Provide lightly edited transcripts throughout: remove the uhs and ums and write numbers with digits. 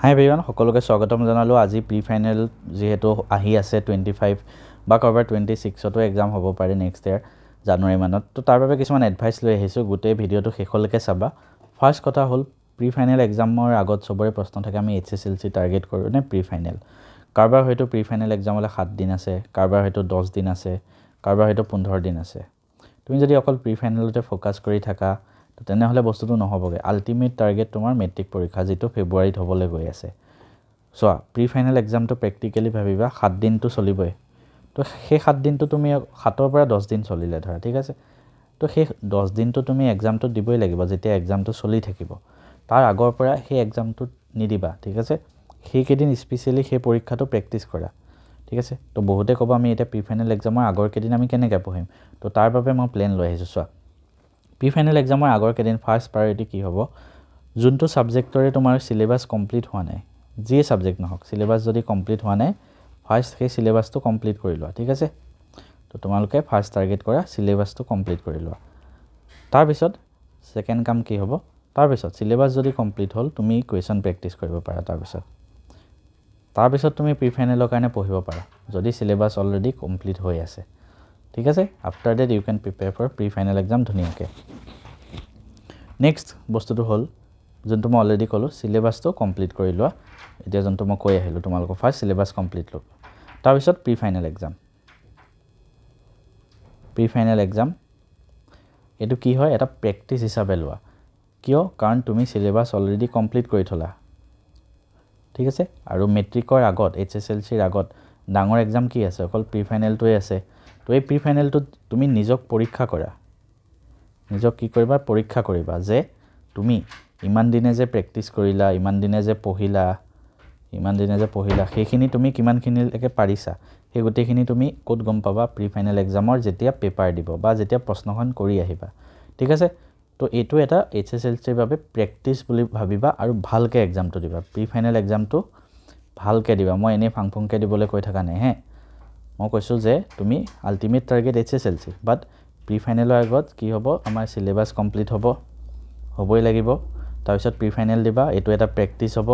হাই everyone, সকলোকে স্বাগতম জনালোঁ। আজি প্ৰি ফাইনেল যিহেতু আহি আছে 25 বা ক'ৰবাৰ 26তো এক্সাম হ'ব পাৰে নেক্সট ইয়াৰ জানুৱাৰী মানত। তো তাৰ বাবে কিছুমান এডভাইচ লৈ আহিছোঁ, গোটেই ভিডিঅ'টো শেষলৈকে চাবা। ফাৰ্ষ্ট কথা হ'ল, প্ৰি ফাইনেল এক্সামৰ আগত চবৰে প্ৰশ্ন থাকে, আমি HSLC টাৰ্গেট কৰোঁ নে প্ৰি ফাইনেল। কাৰোবাৰ হয়তো প্ৰি ফাইনেল এক্সামলৈ 7 দিন আছে, কাৰোবাৰ হয়তো 10 দিন আছে, কাৰোবাৰ হয়তো 15 দিন আছে। তুমি যদি অকল প্ৰি ফাইনেলতে ফ'কাছ কৰি থাকা তো তেনেহ'লে বস্তুটো নহ'বগৈ। আল্টিমেট টাৰ্গেট তোমাৰ মেট্ৰিক পৰীক্ষা, যিটো ফেব্ৰুৱাৰীত হ'বলৈ গৈ আছে। চোৱা, প্ৰি ফাইনেল এক্সামটো প্ৰেক্টিকেলি ভাবিবা 7 দিনটো চলিবই। তো সেই 7 দিনটো তুমি 7ৰ পৰা 10 দিন চলিলে ধৰা, ঠিক আছে। তো সেই 10 দিনটো তুমি এক্সামটো দিবই লাগিব, যেতিয়া এক্সামটো চলি থাকিব। তাৰ আগৰ পৰা সেই এক্সামটোত নিদিবা, ঠিক আছে। সেইকেইদিন স্পেচিয়েলি সেই পৰীক্ষাটো প্ৰেক্টিছ কৰা, ঠিক আছে। তো বহুতে ক'ব আমি এতিয়া প্ৰি ফাইনেল এক্সামৰ আগৰ কেইদিন আমি কেনেকৈ পঢ়িম। তো তাৰ বাবে মই প্লেন লৈ আহিছোঁ। চোৱা, প্ৰি ফাইনেল এক্সামৰ আগৰ কেইদিন ফাৰ্ষ্ট প্ৰায়ৰিটি কি হ'ব, যোনটো ছাবজেক্টৰে তোমাৰ চিলেবাছ কমপ্লিট হোৱা নাই, যিয়ে ছাবজেক্ট নহওক, চিলেবাছ যদি কমপ্লিট হোৱা নাই, ফাৰ্ষ্ট সেই চিলেবাছটো কমপ্লিট কৰি লোৱা, ঠিক আছে। তো তোমালোকে ফাৰ্ষ্ট টাৰ্গেট কৰা চিলেবাছটো কমপ্লিট কৰি লোৱা। তাৰপিছত ছেকেণ্ড কাম কি হ'ব, তাৰপিছত চিলেবাছ যদি কমপ্লিট হ'ল, তুমি কুৱেশ্যন প্ৰেক্টিছ কৰিব পাৰা। তাৰপিছত তুমি প্ৰি ফাইনেলৰ কাৰণে পঢ়িব পাৰা, যদি চিলেবাছ অলৰেডি কমপ্লিট হৈ আছে, ঠিক আছে। After that you can prepare for pre final exam ধুনীয়াকৈ। নেক্সট বস্তুটো হ'ল, যোনটো মই অলৰেডি ক'লোঁ, চিলেবাছটো কমপ্লিট কৰি লোৱা। এতিয়া যোনটো মই কৈ আহিলোঁ তোমালোকক, ফাৰ্ষ্ট চিলেবাছ কমপ্লিট লোৱা। তাৰপিছত pre final exam. Pre final exam এইটো কি হয়, এটা প্ৰেক্টিছ হিচাপে লোৱা। কিয়? কাৰণ তুমি চিলেবাছ অলৰেডি কমপ্লিট কৰি থ'লা, ঠিক আছে। আৰু মেট্ৰিকৰ আগত, HSLCৰ আগত ডাঙৰ এক্সাম কি আছে, অকল প্ৰি ফাইনেলটোৱে আছে। তো এই প্ৰি ফাইনেলটোত তুমি নিজক পৰীক্ষা কৰা, নিজক কি কৰিবা, পৰীক্ষা কৰিবা যে তুমি ইমান দিনে যে প্ৰেক্টিছ কৰিলা, ইমান দিনে যে পঢ়িলা, সেইখিনি তুমি কিমানখিনিলৈকে পাৰিছা। সেই গোটেইখিনি তুমি ক'ত গম পাবা, প্ৰি ফাইনেল এক্সামৰ যেতিয়া পেপাৰ দিব বা যেতিয়া প্ৰশ্নখন কৰি আহিবা, ঠিক আছে। তো এইটো এটা HSLCৰ বাবে প্ৰেক্টিছ বুলি ভাবিবা আৰু ভালকৈ এক্সামটো দিবা। প্ৰি ফাইনেল এক্সামটো ভালকৈ দিবা। মই এনেই ফাংফুংকৈ দিবলৈ কৈ থকা নাই হে। মই কৈছোঁ যে তুমি আল্টিমেট টাৰ্গেট HSLC, বাট প্ৰি ফাইনেলৰ আগত কি হ'ব, আমাৰ চিলেবাছ কমপ্লিট হ'বই লাগিব। তাৰপিছত প্ৰি ফাইনেল দিবা, এইটো এটা প্ৰেক্টিছ হ'ব,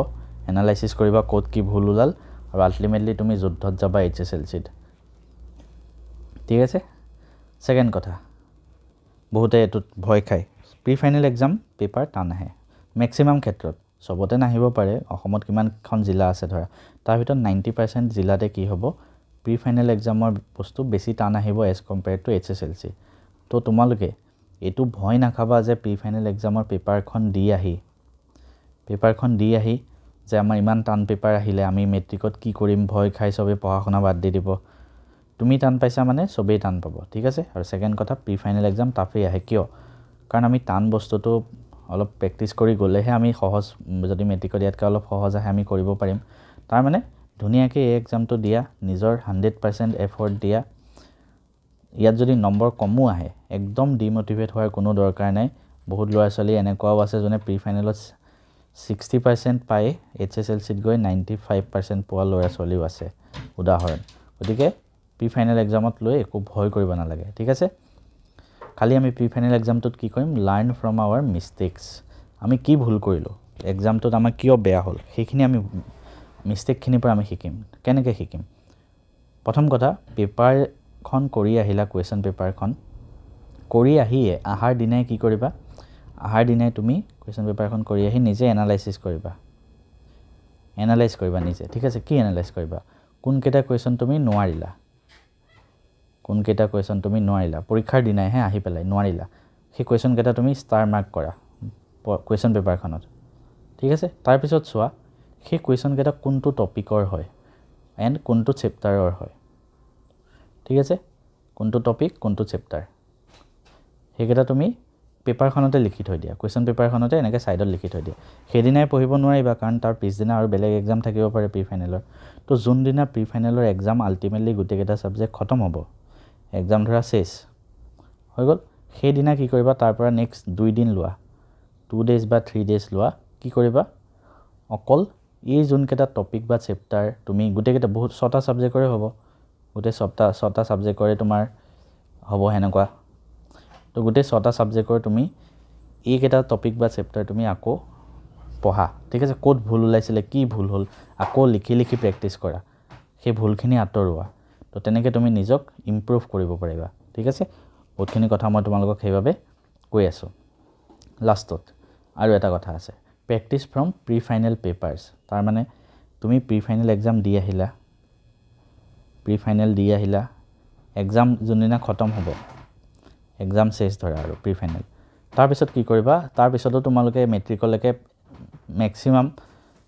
এনালাইচিছ কৰিবা ক'ত কি ভুল ওলাল, আৰু আল্টিমেটলি তুমি যুদ্ধত যাবা HSLCত, ঠিক আছে। ছেকেণ্ড কথা, বহুতে এইটোত ভয় খায়, প্ৰি ফাইনেল এক্সাম পেপাৰ টান আহে। মেক্সিমাম ক্ষেত্ৰত, চবতে নাহিব পাৰে। অসমত কিমানখন জিলা আছে ধৰা, তাৰ ভিতৰত 90% জিলাতে কি হ'ব, প্ৰি ফাইনেল এক্সামৰ বস্তু বেছি টান আহিব এজ কম্পেয়াৰ্ড টু HSLC। তো তোমালোকে এইটো ভয় নাখাবা যে প্ৰি ফাইনেল এক্সামৰ পেপাৰখন দি আহি যে আমাৰ ইমান টান পেপাৰ আহিলে আমি মেট্ৰিকত কি কৰিম, ভয় খাই চবেই পঢ়া শুনা বাদ দি দিব। তুমি টান পাইছা মানে চবেই টান পাব, ঠিক আছে। আৰু ছেকেণ্ড কথা, প্ৰি ফাইনেল এক্সাম টাফেই আহে। কিয়? কাৰণ আমি টান বস্তুটো অলপ প্ৰেক্টিছ কৰি গ'লেহে আমি সহজ, যদি মেট্ৰিকত ইয়াতকৈ অলপ সহজ আহে আমি কৰিব পাৰিম। তাৰ মানে ধুনীয়াকৈ এই এক্সামটো দিয়া, নিজৰ 100% এফৰ্ট দিয়া। ইয়াত যদি নম্বৰ কমো আহে, একদম ডিম'টিভেট হোৱাৰ কোনো দৰকাৰ নাই। বহুত ল'ৰা ছোৱালী এনেকুৱাও আছে যোনে প্ৰি ফাইনেলত 60% পায়, HSLCত গৈ 95% পোৱা ল'ৰা ছোৱালীও আছে, উদাহৰণ। গতিকে প্ৰি ফাইনেল এক্সামত লৈ একো ভয় কৰিব নালাগে, ঠিক আছে। খালি আমি প্ৰি ফাইনেল এক্সামটোত কি কৰিম, লাৰ্ণ ফ্ৰম আৱাৰ মিষ্টেকছ। আমি কি ভুল কৰিলোঁ, এক্সামটোত আমাৰ কিয় বেয়া হ'ল, সেইখিনি আমি মিষ্টেকখিনিৰ পৰা আমি শিকিম। কেনেকৈ শিকিম? প্ৰথম কথা, পেপাৰখন কৰি আহিলা, কুৱেশ্যন পেপাৰখন কৰি আহিয়ে অহাৰ দিনাই কি কৰিবা, অহাৰ দিনাই তুমি কুৱেশ্যন পেপাৰখন কৰি আহি নিজে এনালাইজ কৰিবা নিজে, ঠিক আছে। কি এনালাইজ কৰিবা, কোনকেইটা কুৱেশ্যন তুমি নোৱাৰিলা, পৰীক্ষাৰ দিনাইহে আহি পেলাই নোৱাৰিলা, সেই কুৱেশ্যনকেইটা তুমি ষ্টাৰ মাৰ্ক কৰা কুৱেশ্যন পেপাৰখনত, ঠিক আছে। তাৰপিছত চোৱা, সেই কুৱেশ্যনকেইটা কোনটো টপিকৰ হয় এণ্ড কোনটো চেপ্টাৰৰ হয়, ঠিক আছে। কোনটো টপিক, কোনটো চেপ্টাৰ, সেইকেইটা তুমি পেপাৰখনতে লিখি থৈ দিয়া, কুৱেশ্যন পেপাৰখনতে এনেকৈ ছাইডত লিখি থৈ দিয়া। সেইদিনাই পঢ়িব নোৱাৰিবা, কাৰণ তাৰ পিছদিনা আৰু বেলেগ এক্সাম থাকিব পাৰে প্ৰি ফাইনেলৰ। তো যোনদিনা প্ৰি ফাইনেলৰ এক্সাম আল্টিমেটলি গোটেইকেইটা ছাবজেক্ট খতম হ'ব, এক্সাম ধৰা চেছ হৈ গ'ল, সেইদিনা কি কৰিবা, তাৰ পৰা নেক্সট 2 দিন লোৱা, 2 days বা 3 days লোৱা। কি কৰিবা, অকল এই যোনকেইটা টপিক বা চেপ্টাৰ তুমি গোটেইকেইটা, বহুত 6টা ছাবজেক্টৰে হ'ব, গোটেই 6টা ছাবজেক্টৰে তোমাৰ হ'ব সেনেকুৱা। তো গোটেই 6টা ছাবজেক্টৰ তুমি এইকেইটা টপিক বা চেপ্টাৰ তুমি আকৌ পঢ়া ঠিক আছে ক'ত ভুল ওলাইছিলে কি ভুল হ'ল আকৌ লিখি প্ৰেক্টিছ কৰা সেই ভুলখিনি আঁতৰোৱা তো তেনেকৈ তুমি নিজক ইম্প্ৰুভ কৰিব পাৰিবা ঠিক আছে বহুতখিনি কথা মই তোমালোকক সেইবাবে কৈ আছোঁ লাষ্টত আৰু এটা কথা আছে practice from pre final papers তাৰমানে তুমি প্ৰি ফাইনেল এক্সাম দি আহিলা এক্সাম যোনদিনা খতম হ'ব এক্সাম শেষ ধৰা আৰু প্ৰি ফাইনেল তাৰপিছত কি কৰিবা তাৰপিছতো তোমালোকে মেট্ৰিকলৈকে মেক্সিমাম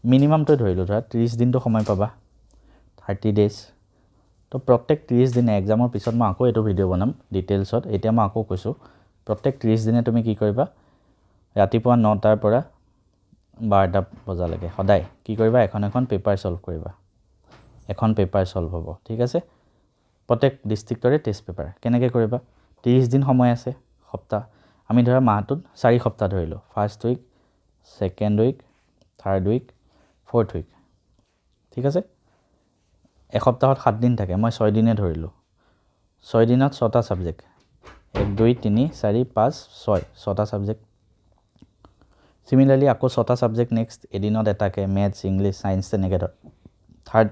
মিনিমামটো ধৰিলোঁ ধৰা 30 দিনটো সময় পাবা 30 ডেজ তো প্ৰত্যেক 30 দিনে এক্সামৰ পিছত মই আকৌ এইটো ভিডিঅ' বনাম ডিটেইলছত এতিয়া মই আকৌ কৈছোঁ প্ৰত্যেক 30 দিনে তুমি কি কৰিবা ৰাতিপুৱা 9টাৰ পৰা 12টা বজালৈকে সদায় কি কৰিবা এখন পেপাৰ সলভ কৰিবা এখন পেপাৰ সলভ হ'ব ঠিক আছে প্ৰত্যেক ডিষ্ট্ৰিক্টৰে টেষ্ট পেপাৰ কেনেকৈ কৰিবা 30 দিন সময় আছে সপ্তাহ আমি ধৰা মাহটোত 4 সপ্তাহ ধৰিলোঁ first week second week third week fourth week ঠিক আছে এসপ্তাহত 7 দিন থাকে মই 6 দিনে ধৰিলোঁ 6 দিনত 6টা ছাবজেক্ট 1 2 3 4 5 6 6টা ছাবজেক্ট সিমিলাৰলি আকৌ 6টা ছাবজেক্ট নেক্সট এদিনত এটাকে মেথছ ইংলিছ সায়েন্স তেনেকৈ ধৰ থাৰ্ড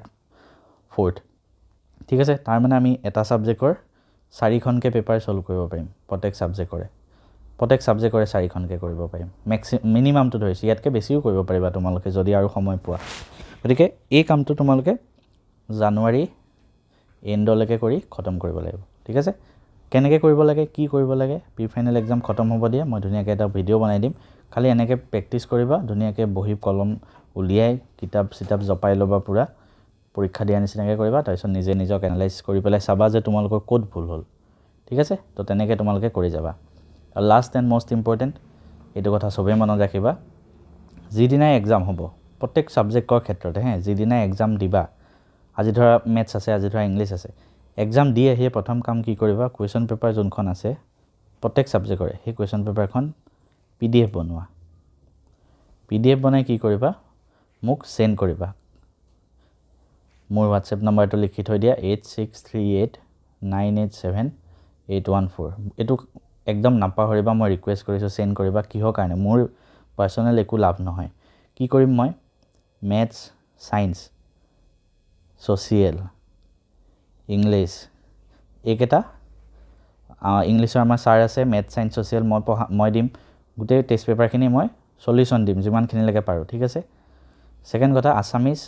ফ'ৰ্থ ঠিক আছে তাৰ মানে আমি এটা ছাবজেক্টৰ 4খনকৈ পেপাৰ সলভ কৰিব পাৰিম প্ৰত্যেক ছাবজেক্টৰে 4খনকৈ কৰিব পাৰিম মিনিমামটো ধৰিছোঁ ইয়াতকৈ বেছিও কৰিব পাৰিবা তোমালোকে যদি আৰু সময় পোৱা গতিকে এই কামটো তোমালোকে জানুৱাৰী এণ্ডলৈকে কৰি খতম কৰিব লাগিব ঠিক আছে কেনেকৈ কৰিব লাগে কি কৰিব লাগে প্ৰি ফাইনেল এক্সাম খতম হ'ব দিয়া মই ধুনীয়াকৈ এটা ভিডিঅ' বনাই দিম খালি এনেকৈ প্ৰেক্টিছ কৰিবা ধুনীয়াকৈ বহি কলম উলিয়াই কিতাপ জপাই ল'বা পুৰা পৰীক্ষা দিয়া নিচিনাকৈ কৰিবা তাৰপিছত নিজে নিজক এনালাইজ কৰি পেলাই চাবা যে তোমালোকৰ ক'ত ভুল হ'ল ঠিক আছে তো তেনেকৈ তোমালোকে কৰি যাবা আৰু লাষ্ট এণ্ড মষ্ট ইম্পৰ্টেণ্ট এইটো কথা চবেই মনত ৰাখিবা যিদিনাই এক্সাম হ'ব প্ৰত্যেক ছাবজেক্টৰ ক্ষেত্ৰতে যিদিনাই এক্সাম দিবা আজি ধৰা মেথছ আছে আজি ধৰা ইংলিছ আছে এক্সাম দি আহিয়ে প্ৰথম কাম কি কৰিবা কুৱেশ্যন পেপাৰ যোনখন আছে প্ৰত্যেক ছাবজেক্টৰে সেই কুৱেশ্যন পেপাৰখন PDF বনোৱা PDF বনাই কি কৰিবা মোক সেন্ড কৰিবা মোৰ হোৱাটছএপ নম্বৰটো লিখি থৈ দিয়া 8638987814 এইটো একদম নাপাহৰিবা মই ৰিকুৱেষ্ট কৰিছোঁ সেন্ড কৰিবা কিহৰ কাৰণে মোৰ পাৰ্সোনেল একো লাভ নহয় কি কৰিম মই মেথছ সায়েন্স সোশিয়েল ইংলিছ এইকেইটা ইংলিছৰ আমাৰ ছাৰ আছে মেথছ সায়েন্স সোশিয়েল মই দিম গোটেই টেষ্ট পেপাৰখিনি মই সলিউশ্যন দিম যিমানখিনিলৈকে পাৰোঁ ঠিক আছে সেকেণ্ড কথা আছামিজ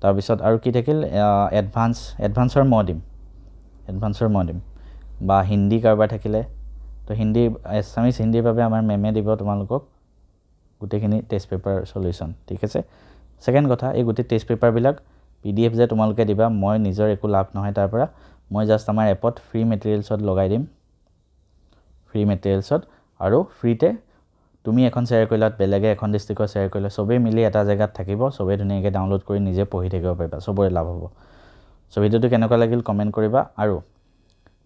তাৰপিছত আৰু কি থাকিল এডভান্সৰ মই দিম বা হিন্দী কাৰোবাৰ থাকিলে তো হিন্দী আছামিজ হিন্দীৰ বাবে আমাৰ মেমে দিব তোমালোকক গোটেইখিনি টেষ্ট পেপাৰ সলিউশ্যন ঠিক আছে সেকেণ্ড কথা এই গোটেই টেষ্ট পেপাৰবিলাক PDF যে তোমালোকে দিবা মই নিজৰ একো লাভ নহয় তাৰ পৰা মই জাষ্ট আমাৰ এপত ফ্ৰী মেটেৰিয়েলছত লগাই দিম আৰু ফ্ৰীতে তুমি এখন শ্বেয়াৰ কৰিলা বেলেগে এখন ডিষ্ট্ৰিক্টত শ্বেয়াৰ কৰিলে সবেই মিলি এটা জেগাত থাকিব সবেই ধুনীয়াকৈ ডাউনলোড কৰি নিজে পঢ়ি থাকিব পাৰিবা সবৰে লাভ হ'ব সো ভিডিঅ'টো কেনেকুৱা লাগিল কমেণ্ট কৰিবা আৰু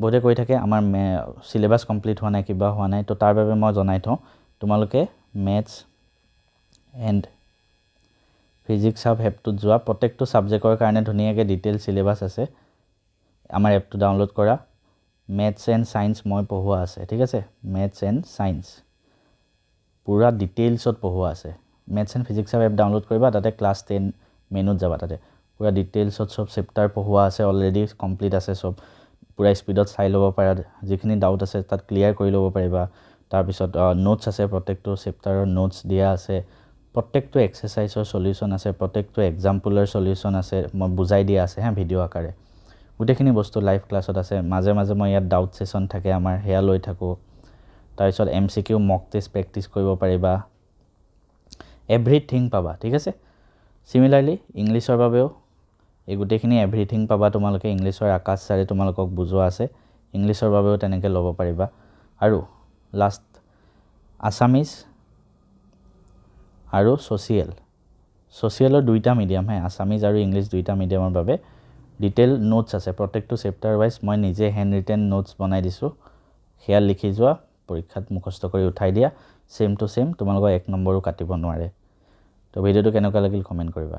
বহুতে কৈ থাকে আমাৰ সিলেবাস কমপ্লিট হোৱা নাই কিবা হোৱা নাই তো তাৰ বাবে মই জনাই থওঁ তোমালোকে মেথছ এণ্ড ফিজিক্স হাব এপটোত যোৱা প্ৰত্যেকটো ছাবজেক্টৰ কাৰণে ধুনীয়াকৈ ডিটেইল সিলেবাস আছে আমাৰ এপটো ডাউনলোড কৰা মেথছ এণ্ড সায়েন্স মই পঢ়োৱা আছে ঠিক আছে মেথছ এণ্ড সায়েন্স পুৰা ডিটেইলছত পঢ়োৱা আছে maths and physics hub app download কৰিবা তাতে ক্লাছ 10 মেনুত যাবা তাতে পুৰা ডিটেইলছত সব চেপ্টাৰ পঢ়োৱা আছে অলৰেডি কমপ্লিট আছে সব পুৰা স্পীডত চাই ল'ব পাৰা যিখিনি ডাউট আছে তাত ক্লিয়াৰ কৰি ল'ব পাৰিবা তাৰপিছত নোটছ আছে প্ৰত্যেকটো চেপ্টাৰৰ নোটছ দিয়া আছে প্ৰত্যেকটো এক্সাৰসাইজৰ সলিউশ্যন আছে প্ৰত্যেকটো এক্সাম্পলৰ সলিউশ্যন আছে মই বুজাই দিয়া আছে ভিডিঅ' আকাৰে গোটেইখিনি বস্তু লাইভ ক্লাছত আছে মাজে মাজে মই ইয়াত ডাউট সেশন থাকে আমাৰ হেয়া লৈ থাকোঁ তাৰপিছত MCQ মক টেষ্ট প্ৰেক্টিছ কৰিব পাৰিবা এভৰিথিং পাবা ঠিক আছে সিমিলাৰলি ইংলিছৰ বাবেও এই গোটেইখিনি এভৰিথিং পাবা তোমালোকে ইংলিছৰ আকাশ ছাৰে তোমালোকক বুজোৱা আছে ইংলিছৰ বাবেও তেনেকৈ ল'ব পাৰিবা আৰু লাষ্ট আছামিজ আৰু সোশিয়েলৰ দুইটা মিডিয়াম আছামিজ আৰু ইংলিছ দুইটা মিডিয়ামৰ বাবে ডিটেইল নোটছ আছে প্ৰত্যেকটো চেপ্টাৰ ৱাইজ মই নিজে হেণ্ড ৰিটেন নোটছ বনাই দিছোঁ সেয়া লিখি যোৱা পৰীক্ষাত মুখস্থ কৰি উঠাই দিয়া সেম টু সেম তোমালোকৰ 1 নম্বৰো কাটিব নোৱাৰে তো ভিডিঅ'টো কেনেকুৱা লাগিল কমেণ্ট কৰিবা